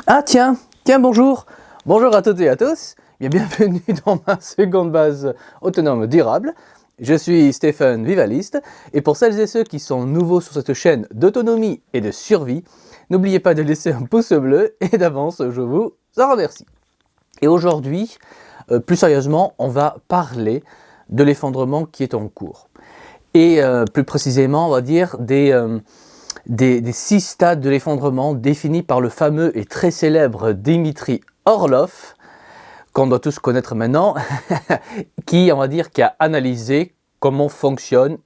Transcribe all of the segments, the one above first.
Ah tiens, bonjour. Bonjour à toutes et à tous. Bienvenue dans ma seconde base autonome durable. Je suis Stéphane Vivaliste et pour celles et ceux qui sont nouveaux sur cette chaîne d'autonomie et de survie, n'oubliez pas de laisser un pouce bleu et d'avance, je vous en remercie. Et aujourd'hui, plus sérieusement, on va parler de l'effondrement qui est en cours. Et plus précisément, on va dire des 6 stades de l'effondrement définis par le fameux et très célèbre Dmitri Orlov, qu'on doit tous connaître maintenant, qui a analysé comment fonctionne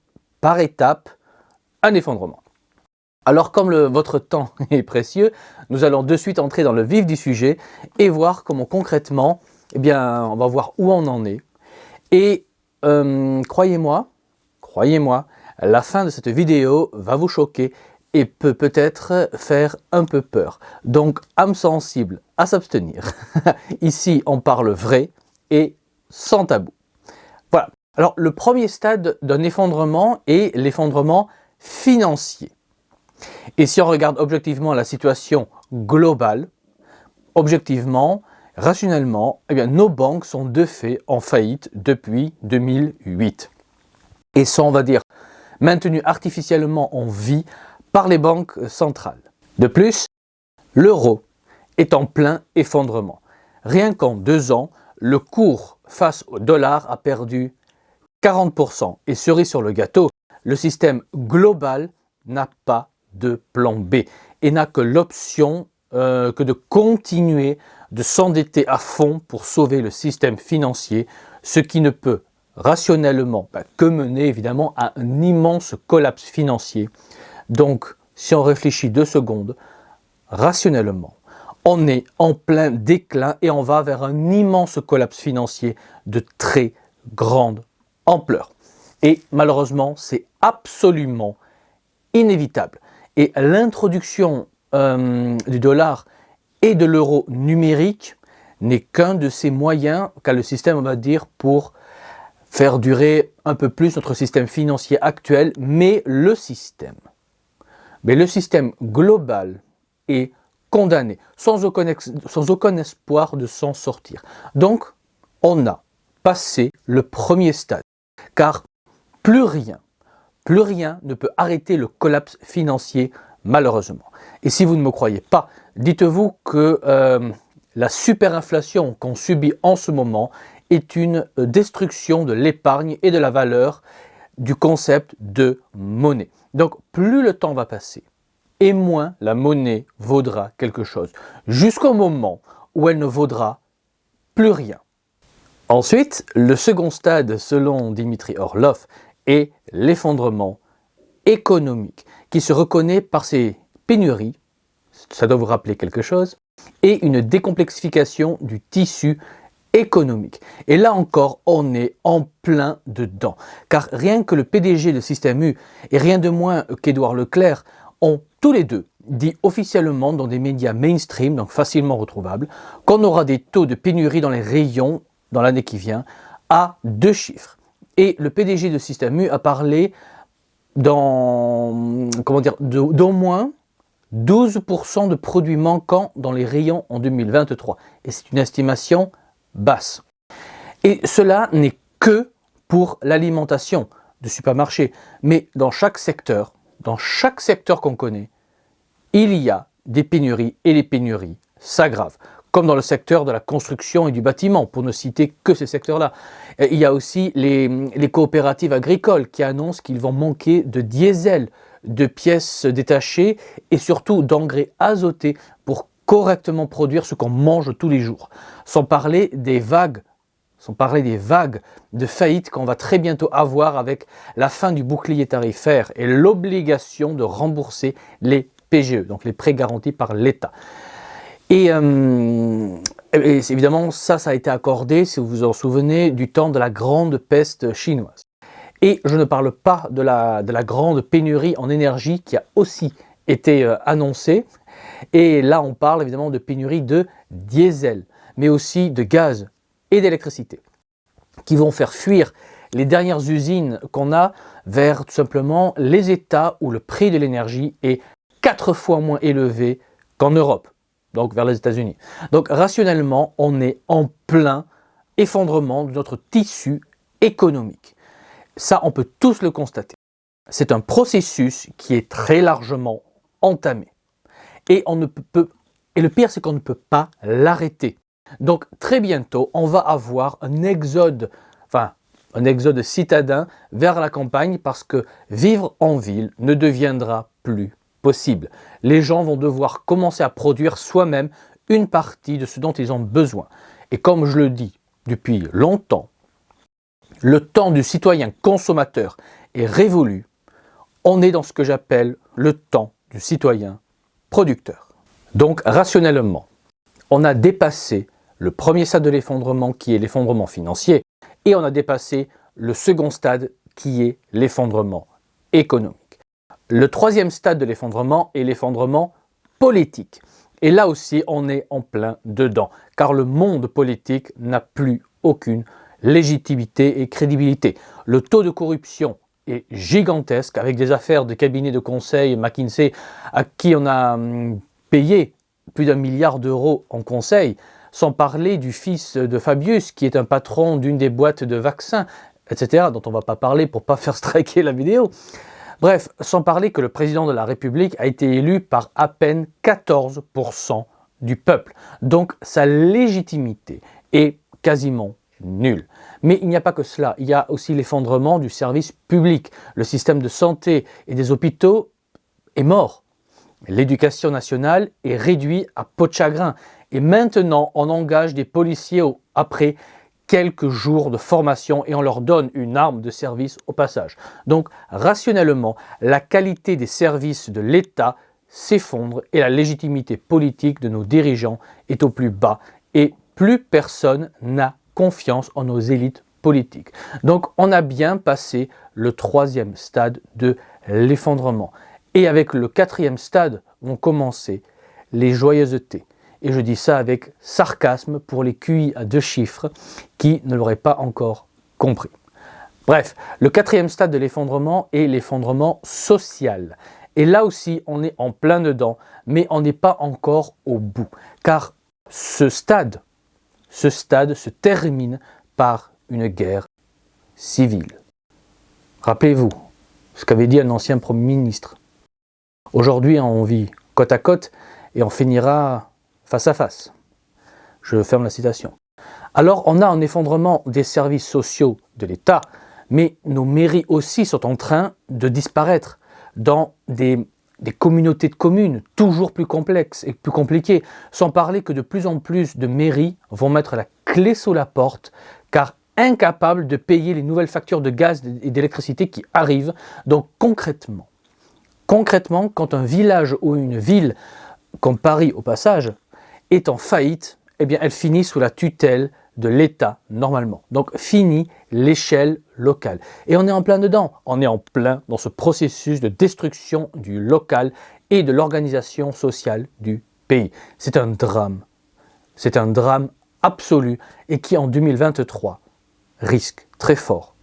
par étapes un effondrement. Alors comme votre temps est précieux, nous allons de suite entrer dans le vif du sujet et voir comment concrètement, on va voir où on en est. Et croyez-moi, la fin de cette vidéo va vous choquer et peut-être faire un peu peur. Donc, âme sensible à s'abstenir. Ici, on parle vrai et sans tabou. Voilà. Alors, le premier stade d'un effondrement est l'effondrement financier. Et si on regarde objectivement la situation globale, objectivement, rationnellement, nos banques sont de fait en faillite depuis 2008. Et sont, on va dire, maintenues artificiellement en vie par les banques centrales. De plus, l'euro est en plein effondrement. Rien qu'en 2 ans, le cours face au dollar a perdu 40%. Et cerise sur le gâteau, le système global n'a pas de plan B et n'a que l'option que de continuer de s'endetter à fond pour sauver le système financier, ce qui ne peut rationnellement que mener évidemment à un immense collapse financier. Donc, si on réfléchit 2 secondes, rationnellement, on est en plein déclin et on va vers un immense collapse financier de très grande ampleur. Et malheureusement, c'est absolument inévitable. Et l'introduction du dollar et de l'euro numérique n'est qu'un de ces moyens qu'a le système, on va dire, pour faire durer un peu plus notre système financier actuel, mais le système global est condamné, sans aucun espoir de s'en sortir. Donc, on a passé le premier stade, car plus rien ne peut arrêter le collapse financier, malheureusement. Et si vous ne me croyez pas, dites-vous que la superinflation qu'on subit en ce moment est une destruction de l'épargne et de la valeur du concept de monnaie. Donc, plus le temps va passer, et moins la monnaie vaudra quelque chose, jusqu'au moment où elle ne vaudra plus rien. Ensuite, le second stade, selon Dmitri Orlov, est l'effondrement économique, qui se reconnaît par ses pénuries, ça doit vous rappeler quelque chose, et une décomplexification du tissu économique. Et là encore, on est en plein dedans. Car rien que le PDG de Système U et rien de moins qu'Édouard Leclerc ont tous les deux dit officiellement dans des médias mainstream, donc facilement retrouvables, qu'on aura des taux de pénurie dans les rayons dans l'année qui vient à 2 chiffres. Et le PDG de Système U a parlé d'au moins 12% de produits manquants dans les rayons en 2023. Et c'est une estimation basse. Et cela n'est que pour l'alimentation de supermarchés. Mais dans chaque secteur qu'on connaît, il y a des pénuries et les pénuries s'aggravent. Comme dans le secteur de la construction et du bâtiment, pour ne citer que ces secteurs-là. Il y a aussi les coopératives agricoles qui annoncent qu'ils vont manquer de diesel, de pièces détachées et surtout d'engrais azotés pour correctement produire ce qu'on mange tous les jours. Sans parler des vagues de faillite qu'on va très bientôt avoir avec la fin du bouclier tarifaire et l'obligation de rembourser les PGE, donc les prêts garantis par l'État. Et évidemment, ça a été accordé, si vous vous en souvenez, du temps de la grande peste chinoise. Et je ne parle pas de la grande pénurie en énergie qui a aussi été annoncée. Et là, on parle évidemment de pénurie de diesel, mais aussi de gaz et d'électricité, qui vont faire fuir les dernières usines qu'on a vers tout simplement les États où le prix de l'énergie est 4 fois moins élevé qu'en Europe. donc vers les États-Unis. Donc rationnellement, on est en plein effondrement de notre tissu économique. Ça, on peut tous le constater. C'est un processus qui est très largement entamé. Et le pire, c'est qu'on ne peut pas l'arrêter. Donc très bientôt, on va avoir un exode citadin vers la campagne parce que vivre en ville ne deviendra plus possible. Les gens vont devoir commencer à produire soi-même une partie de ce dont ils ont besoin. Et comme je le dis depuis longtemps, le temps du citoyen consommateur est révolu. On est dans ce que j'appelle le temps du citoyen producteur. Donc rationnellement, on a dépassé le premier stade de l'effondrement qui est l'effondrement financier et on a dépassé le second stade qui est l'effondrement économique. Le troisième stade de l'effondrement est l'effondrement politique. Et là aussi, on est en plein dedans, car le monde politique n'a plus aucune légitimité et crédibilité. Le taux de corruption est gigantesque, avec des affaires de cabinets de conseil McKinsey à qui on a payé plus d'1 milliard d'euros en conseil, sans parler du fils de Fabius, qui est un patron d'une des boîtes de vaccins, etc., dont on ne va pas parler pour ne pas faire striker la vidéo. Bref, sans parler que le président de la République a été élu par à peine 14% du peuple. Donc sa légitimité est quasiment nulle. Mais il n'y a pas que cela, il y a aussi l'effondrement du service public. Le système de santé et des hôpitaux est mort. L'éducation nationale est réduite à peau de chagrin. Et maintenant, on engage des policiers après quelques jours de formation et on leur donne une arme de service au passage. Donc, rationnellement, la qualité des services de l'État s'effondre et la légitimité politique de nos dirigeants est au plus bas et plus personne n'a confiance en nos élites politiques. Donc, on a bien passé le troisième stade de l'effondrement. Et avec le quatrième stade vont commencer les joyeusetés. Et je dis ça avec sarcasme pour les QI à 2 chiffres qui ne l'auraient pas encore compris. Bref, le quatrième stade de l'effondrement est l'effondrement social. Et là aussi, on est en plein dedans, mais on n'est pas encore au bout. Car ce stade se termine par une guerre civile. Rappelez-vous ce qu'avait dit un ancien Premier ministre. Aujourd'hui, on vit côte à côte et on finira face à face. Je ferme la citation. Alors, on a un effondrement des services sociaux de l'État, mais nos mairies aussi sont en train de disparaître dans des communautés de communes toujours plus complexes et plus compliquées, sans parler que de plus en plus de mairies vont mettre la clé sous la porte, car incapables de payer les nouvelles factures de gaz et d'électricité qui arrivent. Donc concrètement, quand un village ou une ville, comme Paris au passage, est en faillite, eh bien elle finit sous la tutelle de l'État normalement. Donc finit l'échelle locale. Et on est en plein dedans. On est en plein dans ce processus de destruction du local et de l'organisation sociale du pays. C'est un drame. C'est un drame absolu et qui en 2023 risque très fort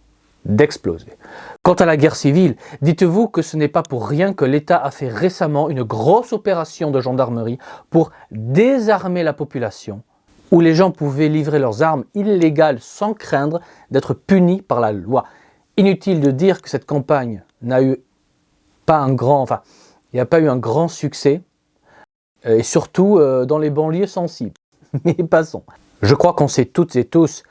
d'exploser. Quant à la guerre civile, dites-vous que ce n'est pas pour rien que l'État a fait récemment une grosse opération de gendarmerie pour désarmer la population, où les gens pouvaient livrer leurs armes illégales sans craindre d'être punis par la loi. Inutile de dire que cette campagne il n'y a pas eu un grand succès, et surtout dans les banlieues sensibles. Mais passons. Je crois qu'on sait toutes et tous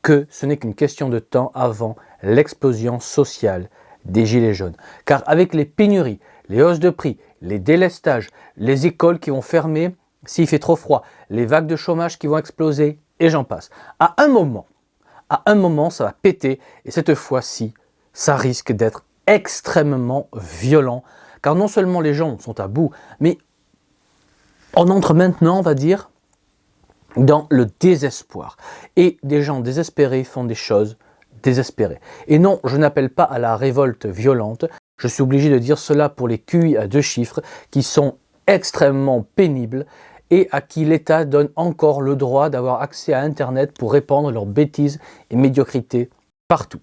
que ce n'est qu'une question de temps avant l'explosion sociale des gilets jaunes. Car avec les pénuries, les hausses de prix, les délestages, les écoles qui vont fermer s'il fait trop froid, les vagues de chômage qui vont exploser, et j'en passe. À un moment, ça va péter, et cette fois-ci, ça risque d'être extrêmement violent, car non seulement les gens sont à bout, mais on entre maintenant, on va dire, dans le désespoir. Et des gens désespérés font des choses désespérées. Et non, je n'appelle pas à la révolte violente, je suis obligé de dire cela pour les QI à 2 chiffres qui sont extrêmement pénibles et à qui l'État donne encore le droit d'avoir accès à Internet pour répandre leurs bêtises et médiocrités partout.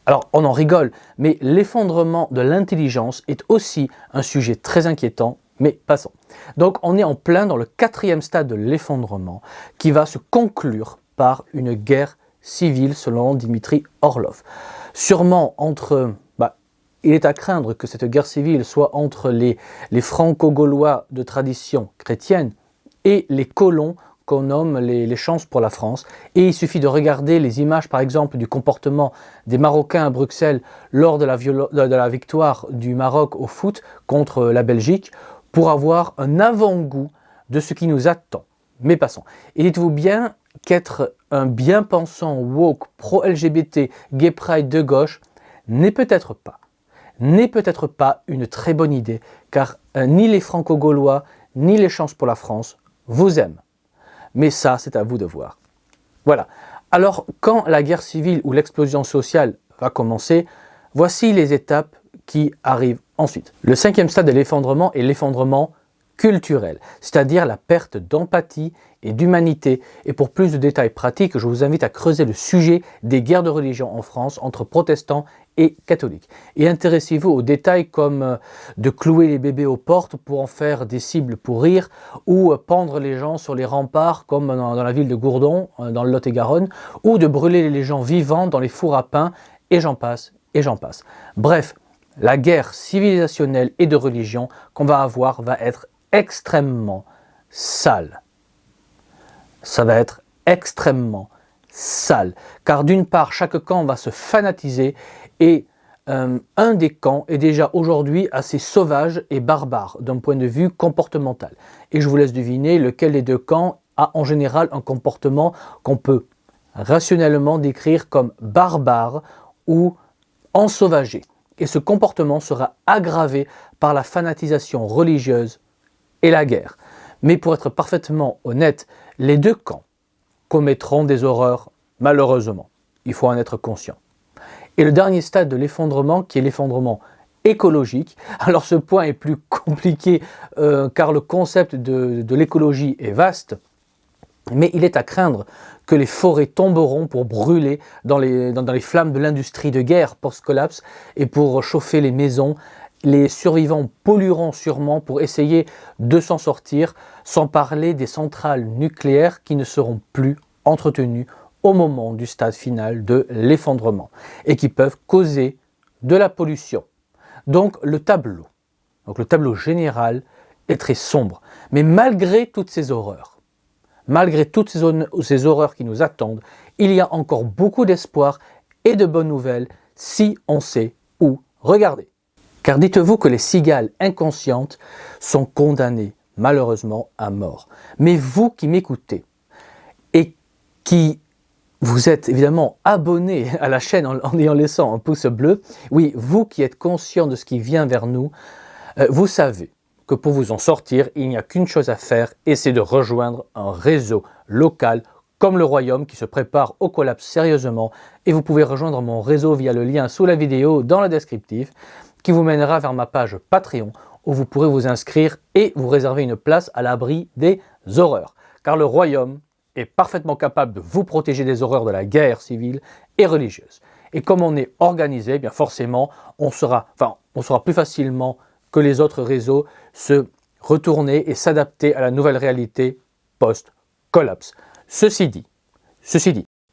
Alors, on en rigole, mais l'effondrement de l'intelligence est aussi un sujet très inquiétant, Mais passons. Donc on est en plein dans le 4e stade de l'effondrement qui va se conclure par une guerre civile selon Dimitri Orlov. Sûrement il est à craindre que cette guerre civile soit entre les franco-gaulois de tradition chrétienne et les colons qu'on nomme les chances pour la France. Et il suffit de regarder les images, par exemple, du comportement des Marocains à Bruxelles lors de la victoire du Maroc au foot contre la Belgique pour avoir un avant-goût de ce qui nous attend. Mais passons. Et dites-vous bien qu'être un bien-pensant woke, pro-LGBT, gay pride de gauche n'est peut-être pas une très bonne idée, car ni les franco-gaulois, ni les chances pour la France vous aiment. Mais ça, c'est à vous de voir. Voilà. Alors, quand la guerre civile ou l'explosion sociale va commencer, voici les étapes qui arrivent ensuite. Le 5e stade de l'effondrement est l'effondrement culturel, c'est-à-dire la perte d'empathie et d'humanité. Et pour plus de détails pratiques, je vous invite à creuser le sujet des guerres de religion en France entre protestants et catholiques. Et intéressez-vous aux détails comme de clouer les bébés aux portes pour en faire des cibles pour rire, ou pendre les gens sur les remparts comme dans la ville de Gourdon, dans le Lot-et-Garonne, ou de brûler les gens vivants dans les fours à pain, et j'en passe, et j'en passe. Bref, la guerre civilisationnelle et de religion qu'on va avoir va être extrêmement sale. Ça va être extrêmement sale. Car d'une part, chaque camp va se fanatiser et un des camps est déjà aujourd'hui assez sauvage et barbare d'un point de vue comportemental. Et je vous laisse deviner lequel des deux camps a en général un comportement qu'on peut rationnellement décrire comme barbare ou ensauvagé. Et ce comportement sera aggravé par la fanatisation religieuse et la guerre. Mais pour être parfaitement honnête, les deux camps commettront des horreurs, malheureusement. Il faut en être conscient. Et le dernier stade de l'effondrement, qui est l'effondrement écologique. Alors ce point est plus compliqué car le concept de l'écologie est vaste, mais il est à craindre que les forêts tomberont pour brûler dans les flammes de l'industrie de guerre post-collapse et pour chauffer les maisons. Les survivants pollueront sûrement pour essayer de s'en sortir, sans parler des centrales nucléaires qui ne seront plus entretenues au moment du stade final de l'effondrement et qui peuvent causer de la pollution. Donc le tableau général est très sombre. Mais malgré toutes ces horreurs, malgré toutes ces horreurs qui nous attendent, il y a encore beaucoup d'espoir et de bonnes nouvelles si on sait où regarder. Car dites-vous que les cigales inconscientes sont condamnées malheureusement à mort. Mais vous qui m'écoutez et qui vous êtes évidemment abonné à la chaîne en ayant laissé un pouce bleu, oui, vous qui êtes conscient de ce qui vient vers nous, vous savez que pour vous en sortir, il n'y a qu'une chose à faire et c'est de rejoindre un réseau local comme le Royaume qui se prépare au collapse sérieusement. Et vous pouvez rejoindre mon réseau via le lien sous la vidéo dans le descriptif qui vous mènera vers ma page Patreon où vous pourrez vous inscrire et vous réserver une place à l'abri des horreurs. Car le Royaume est parfaitement capable de vous protéger des horreurs de la guerre civile et religieuse. Et comme on est organisé, bien forcément, on saura plus facilement que les autres réseaux se retourner et s'adapter à la nouvelle réalité post-collapse. Ceci dit,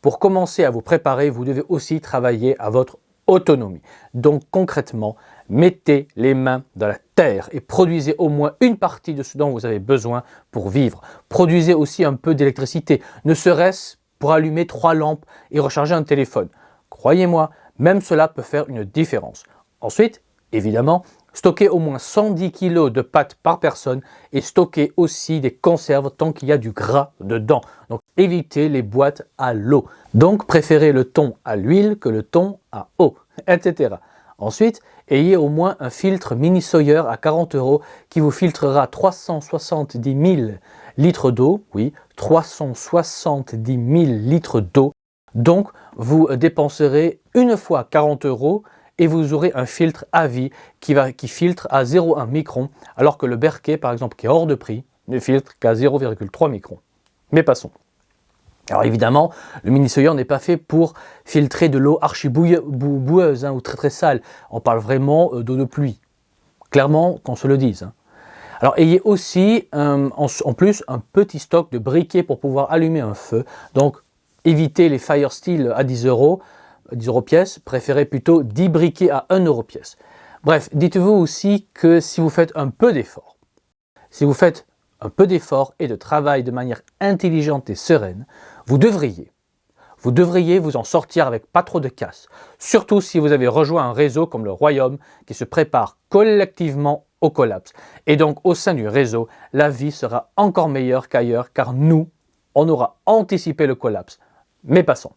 pour commencer à vous préparer, vous devez aussi travailler à votre autonomie. Donc concrètement, mettez les mains dans la terre et produisez au moins une partie de ce dont vous avez besoin pour vivre. Produisez aussi un peu d'électricité, ne serait-ce pour allumer 3 lampes et recharger un téléphone. Croyez-moi, même cela peut faire une différence. Ensuite, évidemment, stockez au moins 110 kg de pâtes par personne et stockez aussi des conserves tant qu'il y a du gras dedans. Donc évitez les boîtes à l'eau. Donc préférez le thon à l'huile que le thon à eau, etc. Ensuite, ayez au moins un filtre Mini Sawyer à 40 € qui vous filtrera 370 000 litres d'eau. Oui, 370 000 litres d'eau. Donc vous dépenserez une fois 40 € et vous aurez un filtre à vie qui filtre à 0,1 micron, alors que le Berkey, par exemple, qui est hors de prix, ne filtre qu'à 0,3 micron. Mais passons. Alors évidemment, le Mini Sawyer n'est pas fait pour filtrer de l'eau archi boueuse ou très très sale. On parle vraiment d'eau de pluie. Clairement, qu'on se le dise. Alors ayez aussi en plus un petit stock de briquets pour pouvoir allumer un feu. Donc évitez les fire steel à 10 euros pièce, préférez plutôt 10 briquets à 1 euro pièce. Bref, dites-vous aussi que si vous faites un peu d'effort, et de travail de manière intelligente et sereine, vous devriez vous en sortir avec pas trop de casse. Surtout si vous avez rejoint un réseau comme le Royaume qui se prépare collectivement au collapse. Et donc au sein du réseau, la vie sera encore meilleure qu'ailleurs car nous, on aura anticipé le collapse. Mais passons.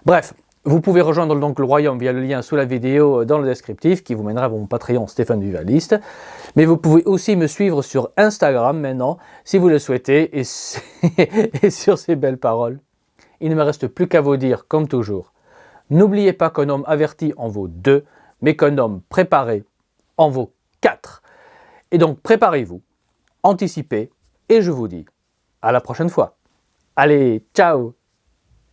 Bref, vous pouvez rejoindre donc le Royaume via le lien sous la vidéo dans le descriptif qui vous mènera à mon Patreon Stéphane Vivaliste. Mais vous pouvez aussi me suivre sur Instagram maintenant si vous le souhaitez. Et sur ces belles paroles, il ne me reste plus qu'à vous dire comme toujours, n'oubliez pas qu'un homme averti en vaut 2, mais qu'un homme préparé en vaut 4. Et donc préparez-vous, anticipez et je vous dis à la prochaine fois. Allez, ciao!